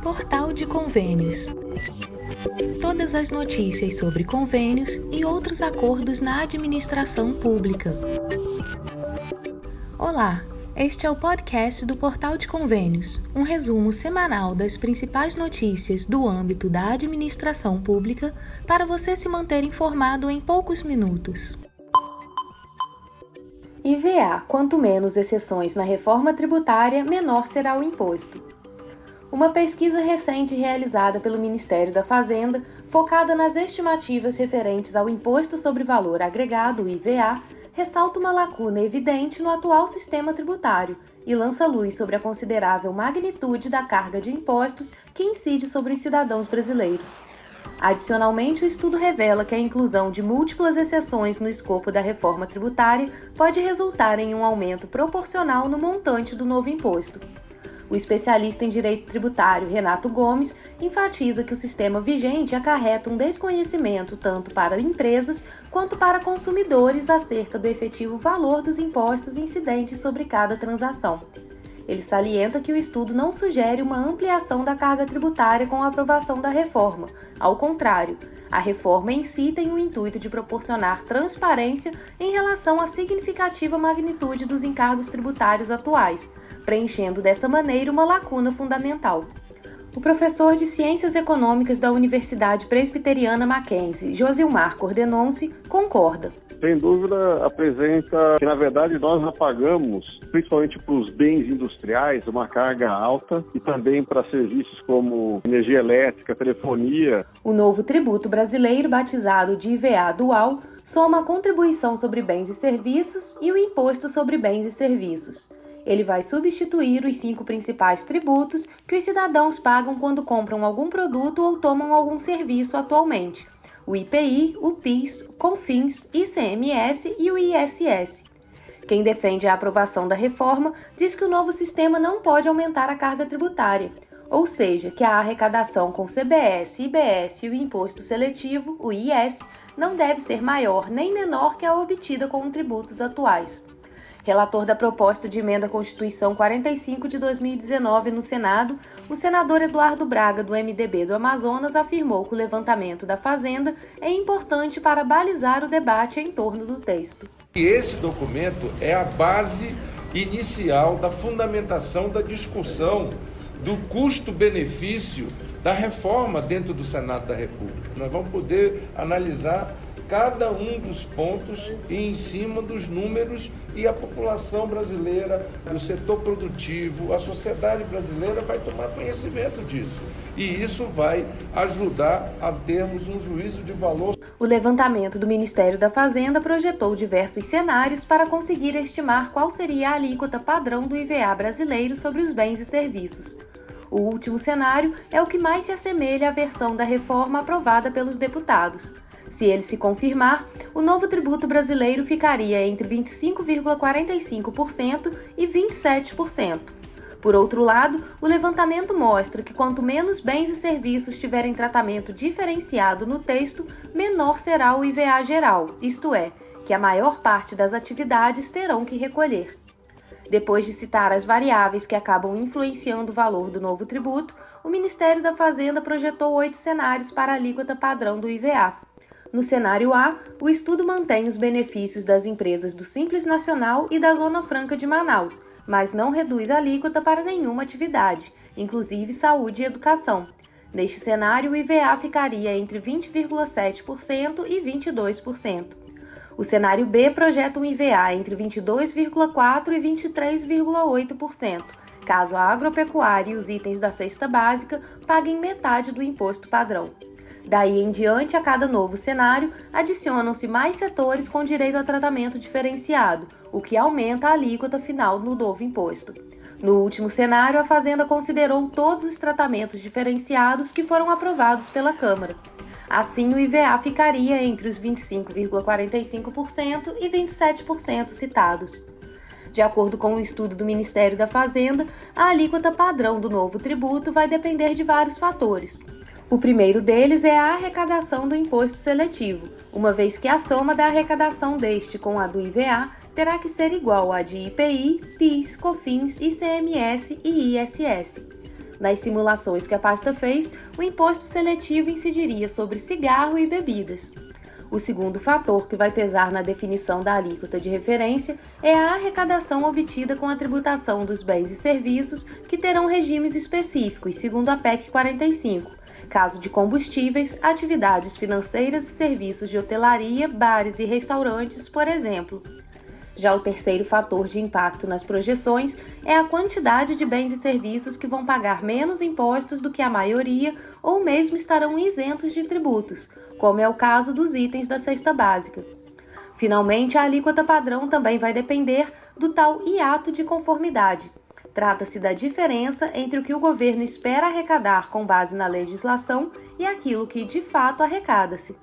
Portal de Convênios. Todas as notícias sobre convênios e outros acordos na administração pública. Olá, este é o podcast do Portal de Convênios, um resumo semanal das principais notícias do âmbito da administração pública para você se manter informado em poucos minutos. IVA: quanto menos exceções na reforma tributária, menor será o imposto. Uma pesquisa recente realizada pelo Ministério da Fazenda, focada nas estimativas referentes ao Imposto sobre Valor Agregado, IVA, ressalta uma lacuna evidente no atual sistema tributário e lança luz sobre a considerável magnitude da carga de impostos que incide sobre os cidadãos brasileiros. Adicionalmente, o estudo revela que a inclusão de múltiplas exceções no escopo da reforma tributária pode resultar em um aumento proporcional no montante do novo imposto. O especialista em direito tributário Renato Gomes enfatiza que o sistema vigente acarreta um desconhecimento tanto para empresas quanto para consumidores acerca do efetivo valor dos impostos incidentes sobre cada transação. Ele salienta que o estudo não sugere uma ampliação da carga tributária com a aprovação da reforma. Ao contrário, a reforma em si tem o intuito de proporcionar transparência em relação à significativa magnitude dos encargos tributários atuais, preenchendo dessa maneira uma lacuna fundamental. O professor de Ciências Econômicas da Universidade Presbiteriana Mackenzie, Josilmar Cordenonce, concorda. Sem dúvida, apresenta que, na verdade, nós já pagamos, principalmente para os bens industriais, uma carga alta e também para serviços como energia elétrica, telefonia. O novo tributo brasileiro, batizado de IVA dual, soma a contribuição sobre bens e serviços e o imposto sobre bens e serviços. Ele vai substituir os 5 principais tributos que os cidadãos pagam quando compram algum produto ou tomam algum serviço atualmente: o IPI, o PIS, o CONFINS, ICMS e o ISS. Quem defende a aprovação da reforma diz que o novo sistema não pode aumentar a carga tributária, ou seja, que a arrecadação com CBS, IBS e o imposto seletivo, o IS, não deve ser maior nem menor que a obtida com tributos atuais. Relator da proposta de emenda à Constituição 45 de 2019 no Senado, o senador Eduardo Braga, do MDB do Amazonas, afirmou que o levantamento da Fazenda é importante para balizar o debate em torno do texto. Esse documento é a base inicial da fundamentação da discussão do custo-benefício da reforma dentro do Senado da República. Nós vamos poder analisar cada um dos pontos e em cima dos números, e a população brasileira, o setor produtivo, a sociedade brasileira vai tomar conhecimento disso. E isso vai ajudar a termos um juízo de valor. O levantamento do Ministério da Fazenda projetou diversos cenários para conseguir estimar qual seria a alíquota padrão do IVA brasileiro sobre os bens e serviços. O último cenário é o que mais se assemelha à versão da reforma aprovada pelos deputados. Se ele se confirmar, o novo tributo brasileiro ficaria entre 25,45% e 27%. Por outro lado, o levantamento mostra que quanto menos bens e serviços tiverem tratamento diferenciado no texto, menor será o IVA geral, isto é, que a maior parte das atividades terão que recolher. Depois de citar as variáveis que acabam influenciando o valor do novo tributo, o Ministério da Fazenda projetou 8 cenários para a alíquota padrão do IVA. No cenário A, o estudo mantém os benefícios das empresas do Simples Nacional e da Zona Franca de Manaus, mas não reduz a alíquota para nenhuma atividade, inclusive saúde e educação. Neste cenário, o IVA ficaria entre 20,7% e 22%. O cenário B projeta um IVA entre 22,4% e 23,8%, caso a agropecuária e os itens da cesta básica paguem metade do imposto padrão. Daí em diante, a cada novo cenário, adicionam-se mais setores com direito a tratamento diferenciado, o que aumenta a alíquota final no novo imposto. No último cenário, a Fazenda considerou todos os tratamentos diferenciados que foram aprovados pela Câmara. Assim, o IVA ficaria entre os 25,45% e 27% citados. De acordo com o estudo do Ministério da Fazenda, a alíquota padrão do novo tributo vai depender de vários fatores. O primeiro deles é a arrecadação do imposto seletivo, uma vez que a soma da arrecadação deste com a do IVA terá que ser igual à de IPI, PIS, COFINS, ICMS e ISS. Nas simulações que a pasta fez, o imposto seletivo incidiria sobre cigarro e bebidas. O segundo fator que vai pesar na definição da alíquota de referência é a arrecadação obtida com a tributação dos bens e serviços que terão regimes específicos, segundo a PEC 45, caso de combustíveis, atividades financeiras e serviços de hotelaria, bares e restaurantes, por exemplo. Já o terceiro fator de impacto nas projeções é a quantidade de bens e serviços que vão pagar menos impostos do que a maioria ou mesmo estarão isentos de tributos, como é o caso dos itens da cesta básica. Finalmente, a alíquota padrão também vai depender do tal hiato de conformidade. Trata-se da diferença entre o que o governo espera arrecadar com base na legislação e aquilo que, de fato, arrecada-se.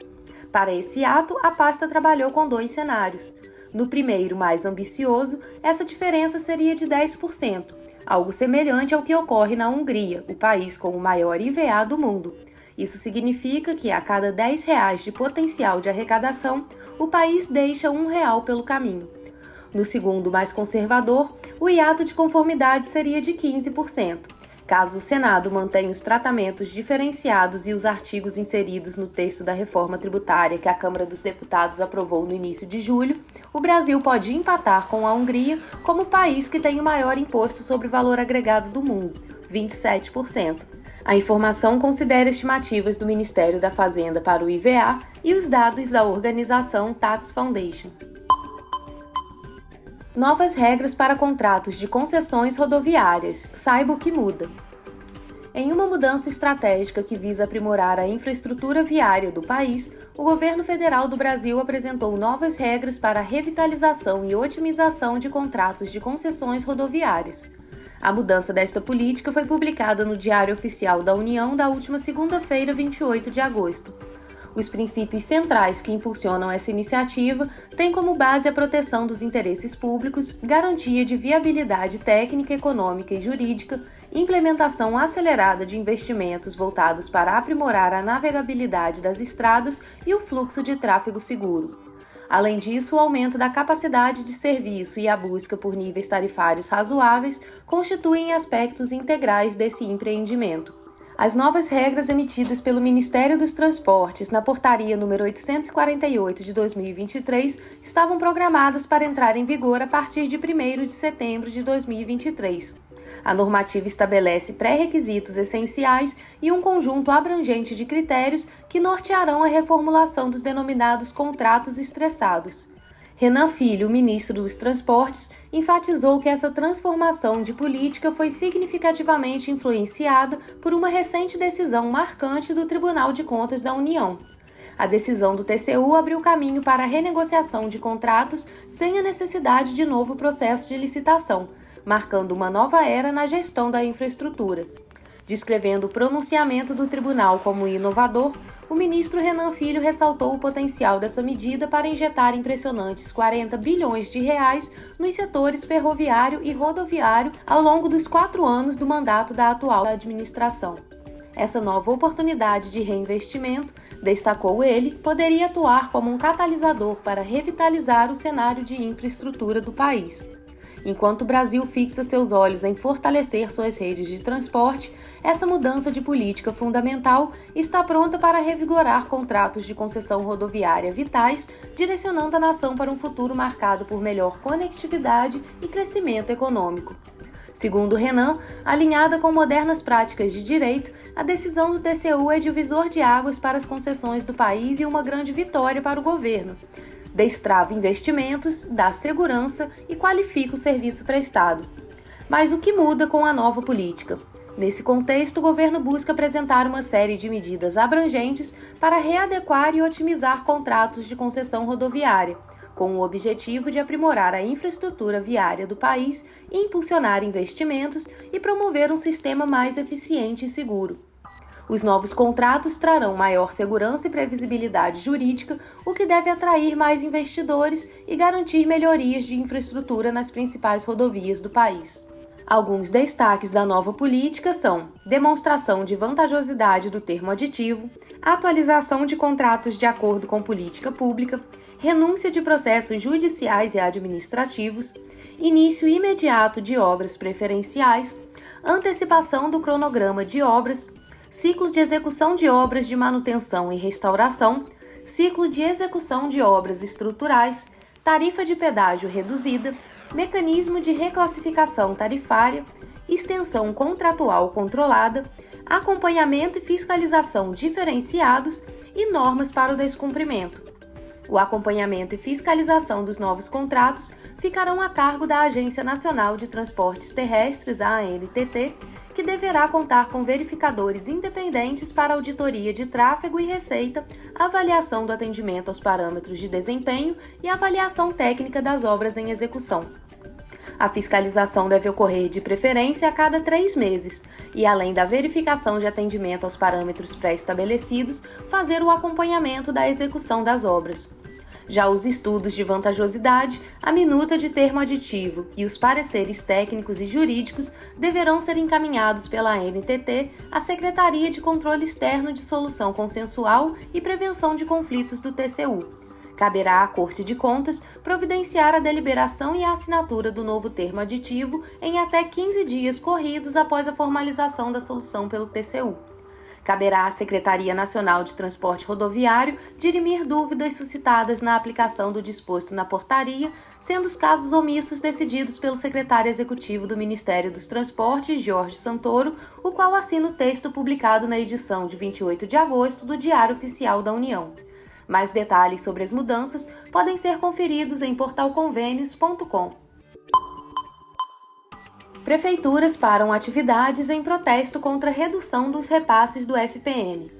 Para esse hiato, a pasta trabalhou com 2 cenários. No primeiro, mais ambicioso, essa diferença seria de 10%, algo semelhante ao que ocorre na Hungria, o país com o maior IVA do mundo. Isso significa que a cada R$10 de potencial de arrecadação, o país deixa R$1 pelo caminho. No segundo, mais conservador, o hiato de conformidade seria de 15%. Caso o Senado mantenha os tratamentos diferenciados e os artigos inseridos no texto da reforma tributária que a Câmara dos Deputados aprovou no início de julho, o Brasil pode empatar com a Hungria como o país que tem o maior imposto sobre valor agregado do mundo, 27%. A informação considera estimativas do Ministério da Fazenda para o IVA e os dados da organização Tax Foundation. Novas regras para contratos de concessões rodoviárias. Saiba o que muda. Em uma mudança estratégica que visa aprimorar a infraestrutura viária do país, o governo federal do Brasil apresentou novas regras para a revitalização e otimização de contratos de concessões rodoviárias. A mudança desta política foi publicada no Diário Oficial da União da última segunda-feira, 28 de agosto. Os princípios centrais que impulsionam essa iniciativa têm como base a proteção dos interesses públicos, garantia de viabilidade técnica, econômica e jurídica, implementação acelerada de investimentos voltados para aprimorar a navegabilidade das estradas e o fluxo de tráfego seguro. Além disso, o aumento da capacidade de serviço e a busca por níveis tarifários razoáveis constituem aspectos integrais desse empreendimento. As novas regras emitidas pelo Ministério dos Transportes na Portaria número 848 de 2023 estavam programadas para entrar em vigor a partir de 1º de setembro de 2023. A normativa estabelece pré-requisitos essenciais e um conjunto abrangente de critérios que nortearão a reformulação dos denominados contratos estressados. Renan Filho, ministro dos Transportes, enfatizou que essa transformação de política foi significativamente influenciada por uma recente decisão marcante do Tribunal de Contas da União. A decisão do TCU abriu caminho para a renegociação de contratos sem a necessidade de novo processo de licitação, marcando uma nova era na gestão da infraestrutura. Descrevendo o pronunciamento do tribunal como inovador, o ministro Renan Filho ressaltou o potencial dessa medida para injetar impressionantes 40 bilhões de reais nos setores ferroviário e rodoviário ao longo dos 4 anos do mandato da atual administração. Essa nova oportunidade de reinvestimento, destacou ele, poderia atuar como um catalisador para revitalizar o cenário de infraestrutura do país. Enquanto o Brasil fixa seus olhos em fortalecer suas redes de transporte, essa mudança de política fundamental está pronta para revigorar contratos de concessão rodoviária vitais, direcionando a nação para um futuro marcado por melhor conectividade e crescimento econômico. Segundo Renan, alinhada com modernas práticas de direito, a decisão do TCU é divisor de águas para as concessões do país e uma grande vitória para o governo. Destrava investimentos, dá segurança e qualifica o serviço prestado. Mas o que muda com a nova política? Nesse contexto, o governo busca apresentar uma série de medidas abrangentes para readequar e otimizar contratos de concessão rodoviária, com o objetivo de aprimorar a infraestrutura viária do país, impulsionar investimentos e promover um sistema mais eficiente e seguro. Os novos contratos trarão maior segurança e previsibilidade jurídica, o que deve atrair mais investidores e garantir melhorias de infraestrutura nas principais rodovias do país. Alguns destaques da nova política são demonstração de vantajosidade do termo aditivo, atualização de contratos de acordo com política pública, renúncia de processos judiciais e administrativos, início imediato de obras preferenciais, antecipação do cronograma de obras, ciclo de execução de obras de manutenção e restauração, ciclo de execução de obras estruturais, tarifa de pedágio reduzida, mecanismo de reclassificação tarifária, extensão contratual controlada, acompanhamento e fiscalização diferenciados e normas para o descumprimento. O acompanhamento e fiscalização dos novos contratos ficarão a cargo da Agência Nacional de Transportes Terrestres, a ANTT, que deverá contar com verificadores independentes para auditoria de tráfego e receita, avaliação do atendimento aos parâmetros de desempenho e avaliação técnica das obras em execução. A fiscalização deve ocorrer de preferência a cada 3 meses e, além da verificação de atendimento aos parâmetros pré-estabelecidos, fazer o acompanhamento da execução das obras. Já os estudos de vantajosidade, a minuta de termo aditivo e os pareceres técnicos e jurídicos deverão ser encaminhados pela ANTT à Secretaria de Controle Externo de Solução Consensual e Prevenção de Conflitos do TCU. Caberá à Corte de Contas providenciar a deliberação e a assinatura do novo termo aditivo em até 15 dias corridos após a formalização da solução pelo TCU. Caberá à Secretaria Nacional de Transporte Rodoviário dirimir dúvidas suscitadas na aplicação do disposto na portaria, sendo os casos omissos decididos pelo secretário executivo do Ministério dos Transportes, Jorge Santoro, o qual assina o texto publicado na edição de 28 de agosto do Diário Oficial da União. Mais detalhes sobre as mudanças podem ser conferidos em portalconvênios.com. Prefeituras param atividades em protesto contra a redução dos repasses do FPM.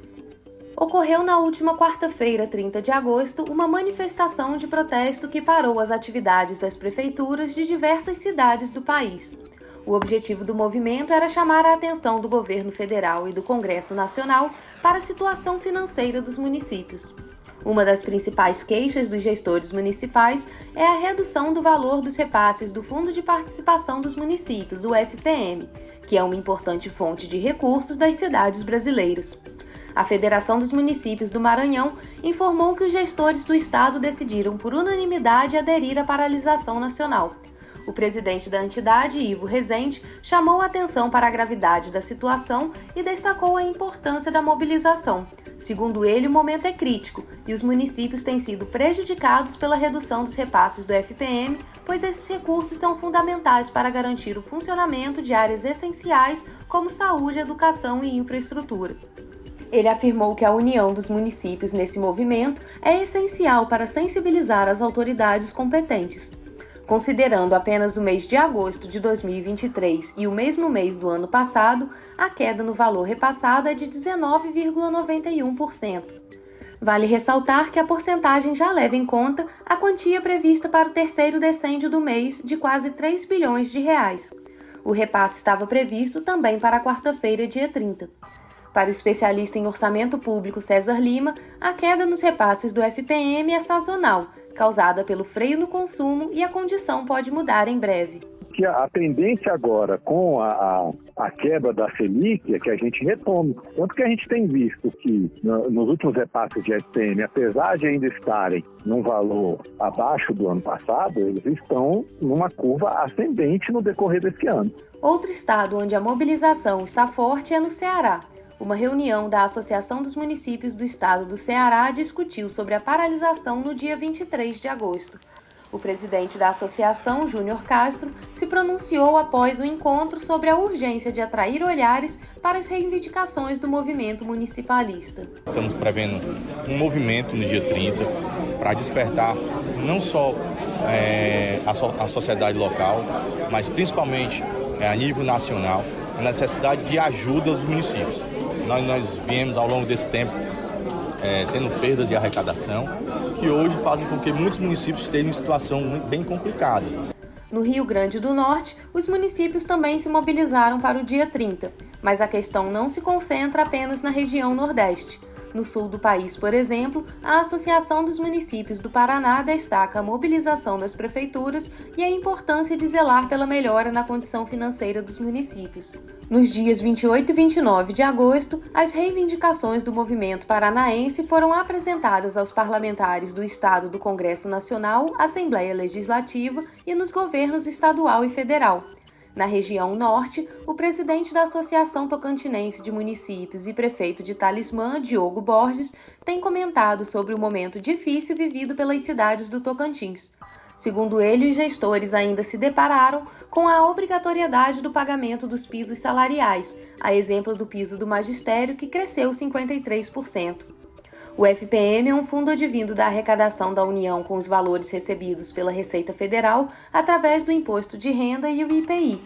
Ocorreu na última quarta-feira, 30 de agosto, uma manifestação de protesto que parou as atividades das prefeituras de diversas cidades do país. O objetivo do movimento era chamar a atenção do governo federal e do Congresso Nacional para a situação financeira dos municípios. Uma das principais queixas dos gestores municipais é a redução do valor dos repasses do Fundo de Participação dos Municípios, o FPM, que é uma importante fonte de recursos das cidades brasileiras. A Federação dos Municípios do Maranhão informou que os gestores do estado decidiram por unanimidade aderir à paralisação nacional. O presidente da entidade, Ivo Rezende, chamou a atenção para a gravidade da situação e destacou a importância da mobilização. Segundo ele, o momento é crítico e os municípios têm sido prejudicados pela redução dos repasses do FPM, pois esses recursos são fundamentais para garantir o funcionamento de áreas essenciais como saúde, educação e infraestrutura. Ele afirmou que a união dos municípios nesse movimento é essencial para sensibilizar as autoridades competentes. Considerando apenas o mês de agosto de 2023 e o mesmo mês do ano passado, a queda no valor repassado é de 19,91%. Vale ressaltar que a porcentagem já leva em conta a quantia prevista para o terceiro decêndio do mês de quase 3 bilhões de reais. O repasse estava previsto também para a quarta-feira, dia 30. Para o especialista em orçamento público César Lima, a queda nos repasses do FPM é sazonal, causada pelo freio no consumo e a condição pode mudar em breve. Que a tendência agora com a queda da Selic é que a gente retome. Tanto que a gente tem visto que nos últimos repasses de FPM, apesar de ainda estarem num valor abaixo do ano passado, eles estão numa curva ascendente no decorrer desse ano. Outro estado onde a mobilização está forte é no Ceará. Uma reunião da Associação dos Municípios do Estado do Ceará discutiu sobre a paralisação no dia 23 de agosto. O presidente da associação, Júnior Castro, se pronunciou após o encontro sobre a urgência de atrair olhares para as reivindicações do movimento municipalista. Estamos prevendo um movimento no dia 30 para despertar não só a sociedade local, mas principalmente a nível nacional, a necessidade de ajuda dos municípios. Nós viemos ao longo desse tempo tendo perdas de arrecadação, que hoje fazem com que muitos municípios estejam em situação bem complicada. No Rio Grande do Norte, os municípios também se mobilizaram para o dia 30, mas a questão não se concentra apenas na região Nordeste. No sul do país, por exemplo, a Associação dos Municípios do Paraná destaca a mobilização das prefeituras e a importância de zelar pela melhora na condição financeira dos municípios. Nos dias 28 e 29 de agosto, as reivindicações do movimento paranaense foram apresentadas aos parlamentares do Estado do Congresso Nacional, Assembleia Legislativa e nos governos estadual e federal. Na região norte, o presidente da Associação Tocantinense de Municípios e prefeito de Talismã, Diogo Borges, tem comentado sobre o momento difícil vivido pelas cidades do Tocantins. Segundo ele, os gestores ainda se depararam com a obrigatoriedade do pagamento dos pisos salariais, a exemplo do piso do magistério, que cresceu 53%. O FPM é um fundo advindo da arrecadação da União com os valores recebidos pela Receita Federal através do Imposto de Renda e o IPI.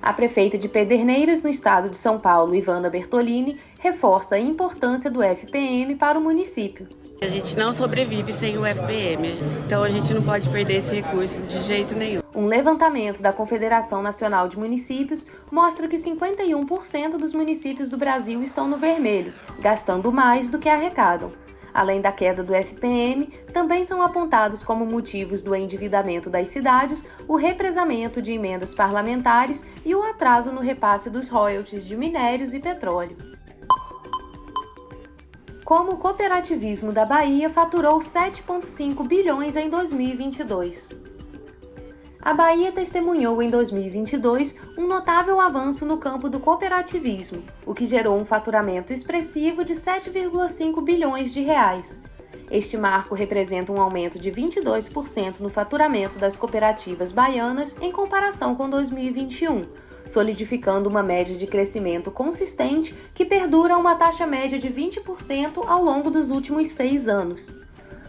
A prefeita de Pederneiras, no estado de São Paulo, Ivana Bertolini, reforça a importância do FPM para o município. A gente não sobrevive sem o FPM, então a gente não pode perder esse recurso de jeito nenhum. Um levantamento da Confederação Nacional de Municípios mostra que 51% dos municípios do Brasil estão no vermelho, gastando mais do que arrecadam. Além da queda do FPM, também são apontados como motivos do endividamento das cidades o represamento de emendas parlamentares e o atraso no repasse dos royalties de minérios e petróleo. Como o cooperativismo da Bahia faturou 7,5 bilhões em 2022. A Bahia testemunhou em 2022 um notável avanço no campo do cooperativismo, o que gerou um faturamento expressivo de 7,5 bilhões de reais. Este marco representa um aumento de 22% no faturamento das cooperativas baianas em comparação com 2021, solidificando uma média de crescimento consistente que perdura a uma taxa média de 20% ao longo dos últimos 6 anos.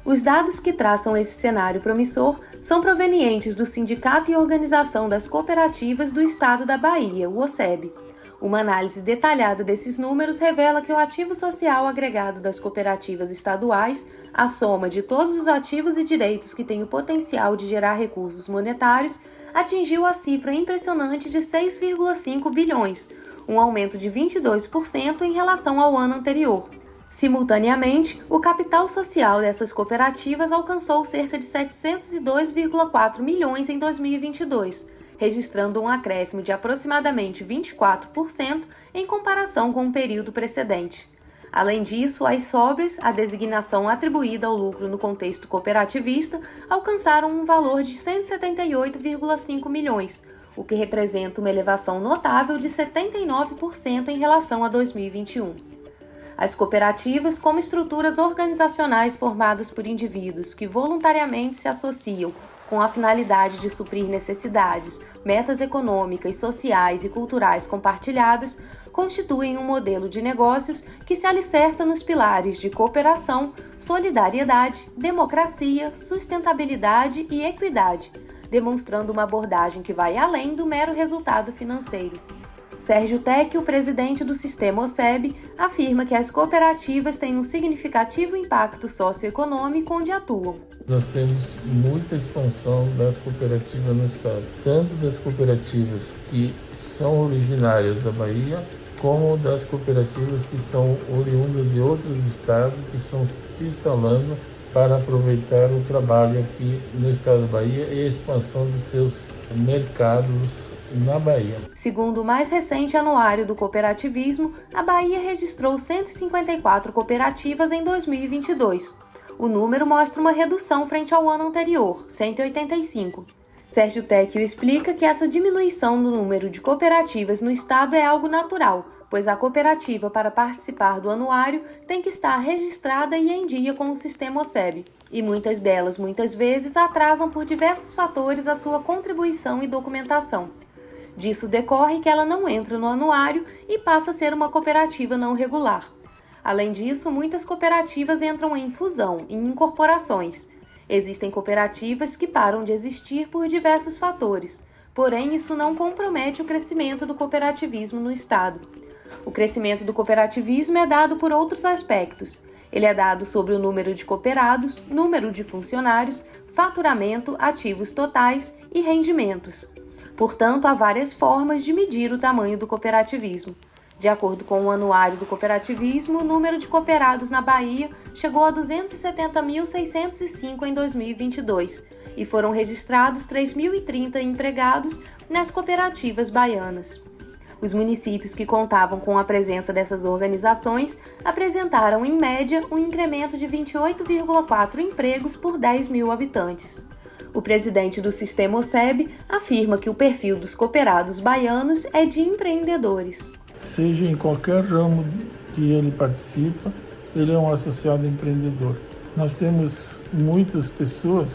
Os dados que traçam esse cenário promissor são provenientes do Sindicato e Organização das Cooperativas do Estado da Bahia, o OCEB. Uma análise detalhada desses números revela que o ativo social agregado das cooperativas estaduais, a soma de todos os ativos e direitos que têm o potencial de gerar recursos monetários, atingiu a cifra impressionante de 6,5 bilhões, um aumento de 22% em relação ao ano anterior. Simultaneamente, o capital social dessas cooperativas alcançou cerca de 702,4 milhões em 2022, registrando um acréscimo de aproximadamente 24% em comparação com o período precedente. Além disso, as sobras, a designação atribuída ao lucro no contexto cooperativista, alcançaram um valor de 178,5 milhões, o que representa uma elevação notável de 79% em relação a 2021. As cooperativas, como estruturas organizacionais formadas por indivíduos que voluntariamente se associam com a finalidade de suprir necessidades, metas econômicas, sociais e culturais compartilhadas, constituem um modelo de negócios que se alicerça nos pilares de cooperação, solidariedade, democracia, sustentabilidade e equidade, demonstrando uma abordagem que vai além do mero resultado financeiro. Sérgio Tec, o presidente do sistema OCEB, afirma que as cooperativas têm um significativo impacto socioeconômico onde atuam. Nós temos muita expansão das cooperativas no estado, tanto das cooperativas que são originárias da Bahia, como das cooperativas que estão oriundas de outros estados que estão se instalando para aproveitar o trabalho aqui no estado da Bahia e a expansão de seus mercados na Bahia. Segundo o mais recente anuário do cooperativismo, a Bahia registrou 154 cooperativas em 2022. O número mostra uma redução frente ao ano anterior, 185. Sérgio Tecchio explica que essa diminuição no número de cooperativas no estado é algo natural, pois a cooperativa, para participar do anuário, tem que estar registrada e em dia com o sistema OCEB, e muitas delas, muitas vezes, atrasam por diversos fatores a sua contribuição e documentação. Disso decorre que ela não entra no anuário e passa a ser uma cooperativa não regular. Além disso, muitas cooperativas entram em fusão, em incorporações. Existem cooperativas que param de existir por diversos fatores, porém isso não compromete o crescimento do cooperativismo no estado. O crescimento do cooperativismo é dado por outros aspectos. Ele é dado sobre o número de cooperados, número de funcionários, faturamento, ativos totais e rendimentos. Portanto, há várias formas de medir o tamanho do cooperativismo. De acordo com o Anuário do Cooperativismo, o número de cooperados na Bahia chegou a 270.605 em 2022 e foram registrados 3.030 empregados nas cooperativas baianas. Os municípios que contavam com a presença dessas organizações apresentaram, em média, um incremento de 28,4 empregos por 10 mil habitantes. O presidente do Sistema OCEB afirma que o perfil dos cooperados baianos é de empreendedores. Seja em qualquer ramo que ele participa, ele é um associado empreendedor. Nós temos muitas pessoas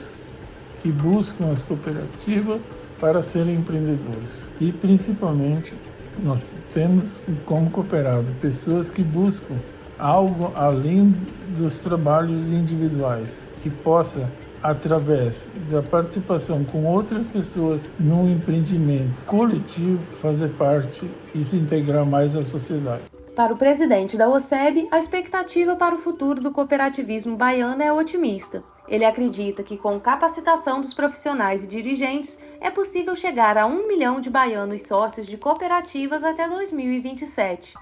que buscam as cooperativas para serem empreendedores. E, principalmente, nós temos como cooperado pessoas que buscam algo além dos trabalhos individuais, que possa, através da participação com outras pessoas num empreendimento coletivo, fazer parte e se integrar mais à sociedade. Para o presidente da OCEB, a expectativa para o futuro do cooperativismo baiano é otimista. Ele acredita que, com capacitação dos profissionais e dirigentes, é possível chegar a 1 milhão de baianos sócios de cooperativas até 2027.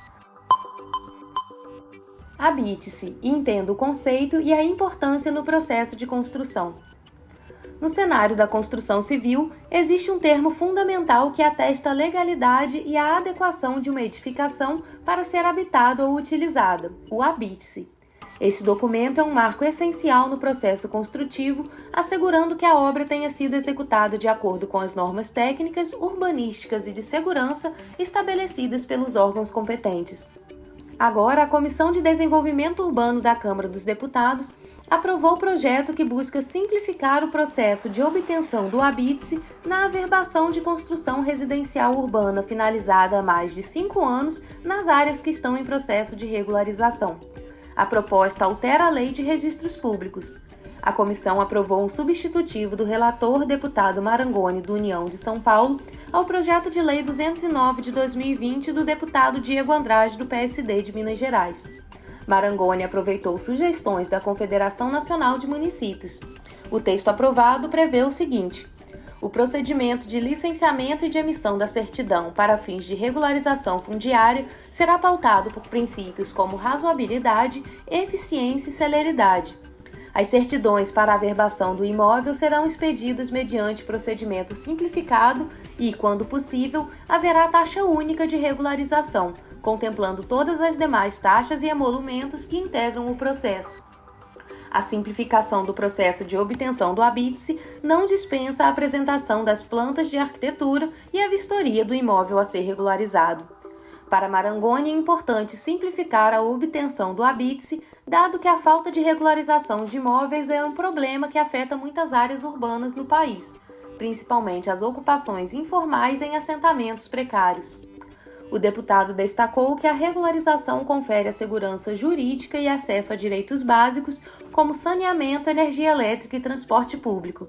Habite-se e entenda o conceito e a importância no processo de construção. No cenário da construção civil, existe um termo fundamental que atesta a legalidade e a adequação de uma edificação para ser habitada ou utilizada, o habite-se. Este documento é um marco essencial no processo construtivo, assegurando que a obra tenha sido executada de acordo com as normas técnicas, urbanísticas e de segurança estabelecidas pelos órgãos competentes. Agora, a Comissão de Desenvolvimento Urbano da Câmara dos Deputados aprovou o projeto que busca simplificar o processo de obtenção do habite-se na averbação de construção residencial urbana finalizada há mais de 5 anos nas áreas que estão em processo de regularização. A proposta altera a Lei de Registros Públicos. A comissão aprovou um substitutivo do relator deputado Marangoni, do União de São Paulo, ao projeto de Lei 209 de 2020 do deputado Diego Andrade, do PSD de Minas Gerais. Marangoni aproveitou sugestões da Confederação Nacional de Municípios. O texto aprovado prevê o seguinte: o procedimento de licenciamento e de emissão da certidão para fins de regularização fundiária será pautado por princípios como razoabilidade, eficiência e celeridade. As certidões para a averbação do imóvel serão expedidas mediante procedimento simplificado e, quando possível, haverá taxa única de regularização, contemplando todas as demais taxas e emolumentos que integram o processo. A simplificação do processo de obtenção do habite-se não dispensa a apresentação das plantas de arquitetura e a vistoria do imóvel a ser regularizado. Para Marangoni, é importante simplificar a obtenção do habite-se, dado que a falta de regularização de imóveis é um problema que afeta muitas áreas urbanas no país, principalmente as ocupações informais em assentamentos precários. O deputado destacou que a regularização confere a segurança jurídica e acesso a direitos básicos, como saneamento, energia elétrica e transporte público.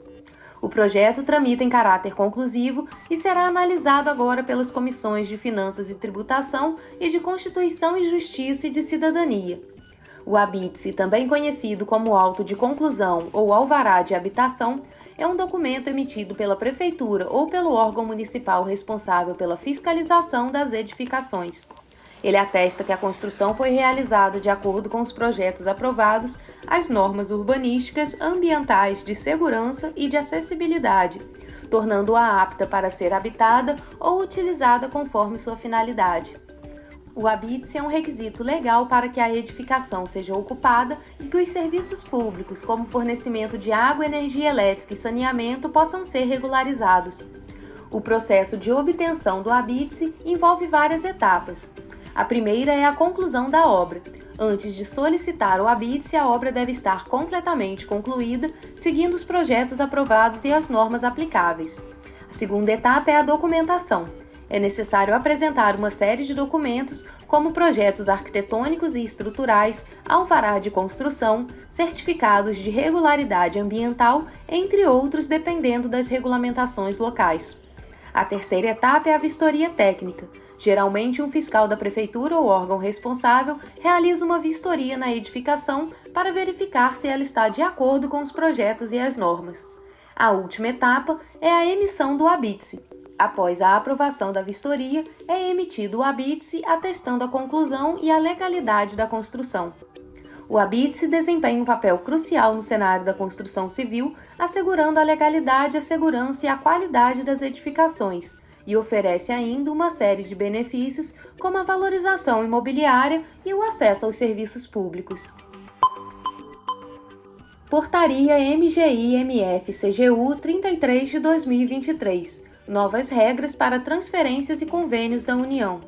O projeto tramita em caráter conclusivo e será analisado agora pelas comissões de Finanças e Tributação e de Constituição e Justiça e de Cidadania. O habite-se, também conhecido como auto de conclusão ou alvará de habitação, é um documento emitido pela Prefeitura ou pelo órgão municipal responsável pela fiscalização das edificações. Ele atesta que a construção foi realizada de acordo com os projetos aprovados, as normas urbanísticas, ambientais, de segurança e de acessibilidade, tornando-a apta para ser habitada ou utilizada conforme sua finalidade. O habite-se é um requisito legal para que a edificação seja ocupada e que os serviços públicos, como fornecimento de água, energia elétrica e saneamento, possam ser regularizados. O processo de obtenção do habite-se envolve várias etapas. A primeira é a conclusão da obra. Antes de solicitar o habite-se, a obra deve estar completamente concluída, seguindo os projetos aprovados e as normas aplicáveis. A segunda etapa é a documentação. É necessário apresentar uma série de documentos, como projetos arquitetônicos e estruturais, alvará de construção, certificados de regularidade ambiental, entre outros, dependendo das regulamentações locais. A terceira etapa é a vistoria técnica. Geralmente, um fiscal da prefeitura ou órgão responsável realiza uma vistoria na edificação para verificar se ela está de acordo com os projetos e as normas. A última etapa é a emissão do habite-se. Após a aprovação da vistoria, é emitido o habite-se atestando a conclusão e a legalidade da construção. O habite-se desempenha um papel crucial no cenário da construção civil, assegurando a legalidade, a segurança e a qualidade das edificações, e oferece ainda uma série de benefícios, como a valorização imobiliária e o acesso aos serviços públicos. Portaria MGI-MF-CGU 33 de 2023. Novas regras para transferências e convênios da União.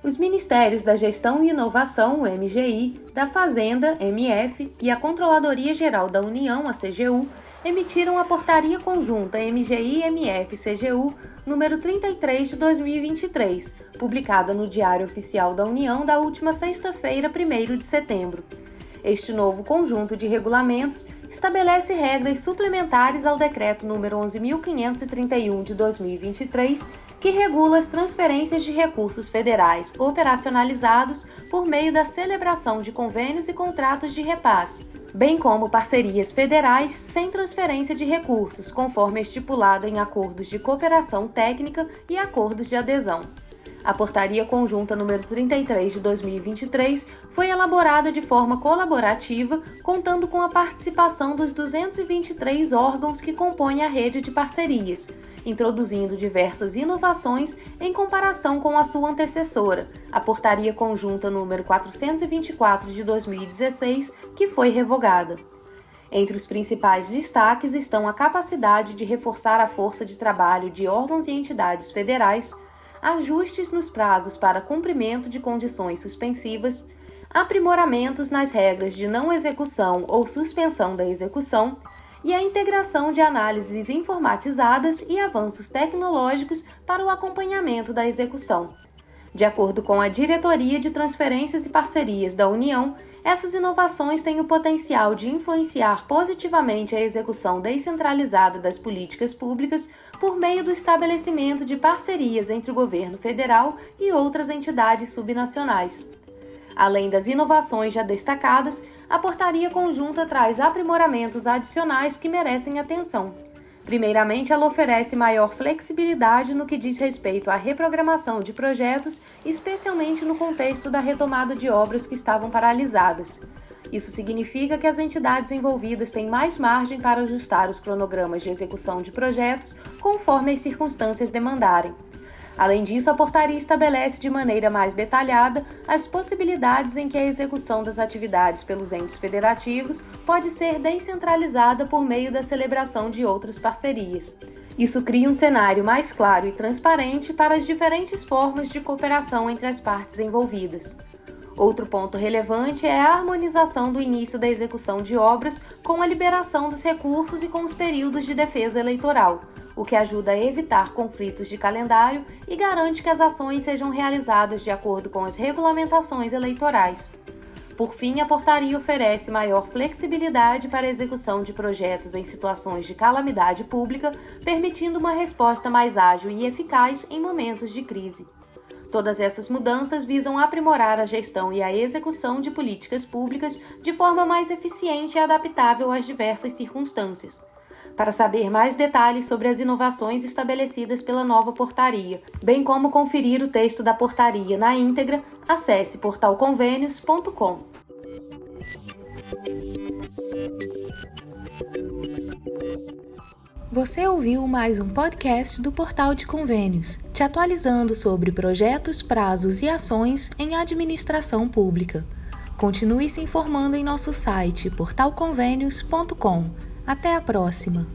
Os Ministérios da Gestão e Inovação, o MGI, da Fazenda, MF, e a Controladoria Geral da União, a CGU, emitiram a Portaria Conjunta MGI-MF-CGU número 33 de 2023, publicada no Diário Oficial da União da última sexta-feira, 1º de setembro. Este novo conjunto de regulamentos estabelece regras suplementares ao Decreto nº 11.531 de 2023, que regula as transferências de recursos federais operacionalizados por meio da celebração de convênios e contratos de repasse, bem como parcerias federais sem transferência de recursos, conforme estipulado em acordos de cooperação técnica e acordos de adesão. A Portaria Conjunta número 33 de 2023 foi elaborada de forma colaborativa, contando com a participação dos 223 órgãos que compõem a rede de parcerias, introduzindo diversas inovações em comparação com a sua antecessora, a Portaria Conjunta número 424 de 2016, que foi revogada. Entre os principais destaques estão a capacidade de reforçar a força de trabalho de órgãos e entidades federais, ajustes nos prazos para cumprimento de condições suspensivas, aprimoramentos nas regras de não execução ou suspensão da execução e a integração de análises informatizadas e avanços tecnológicos para o acompanhamento da execução. De acordo com a Diretoria de Transferências e Parcerias da União, essas inovações têm o potencial de influenciar positivamente a execução descentralizada das políticas públicas por meio do estabelecimento de parcerias entre o governo federal e outras entidades subnacionais. Além das inovações já destacadas, a Portaria Conjunta traz aprimoramentos adicionais que merecem atenção. Primeiramente, ela oferece maior flexibilidade no que diz respeito à reprogramação de projetos, especialmente no contexto da retomada de obras que estavam paralisadas. Isso significa que as entidades envolvidas têm mais margem para ajustar os cronogramas de execução de projetos conforme as circunstâncias demandarem. Além disso, a portaria estabelece de maneira mais detalhada as possibilidades em que a execução das atividades pelos entes federativos pode ser descentralizada por meio da celebração de outras parcerias. Isso cria um cenário mais claro e transparente para as diferentes formas de cooperação entre as partes envolvidas. Outro ponto relevante é a harmonização do início da execução de obras com a liberação dos recursos e com os períodos de defesa eleitoral, o que ajuda a evitar conflitos de calendário e garante que as ações sejam realizadas de acordo com as regulamentações eleitorais. Por fim, a portaria oferece maior flexibilidade para a execução de projetos em situações de calamidade pública, permitindo uma resposta mais ágil e eficaz em momentos de crise. Todas essas mudanças visam aprimorar a gestão e a execução de políticas públicas de forma mais eficiente e adaptável às diversas circunstâncias. Para saber mais detalhes sobre as inovações estabelecidas pela nova portaria, bem como conferir o texto da portaria na íntegra, acesse portalconvênios.com. Você ouviu mais um podcast do Portal de Convênios, te atualizando sobre projetos, prazos e ações em administração pública. Continue se informando em nosso site portalconvênios.com. Até a próxima!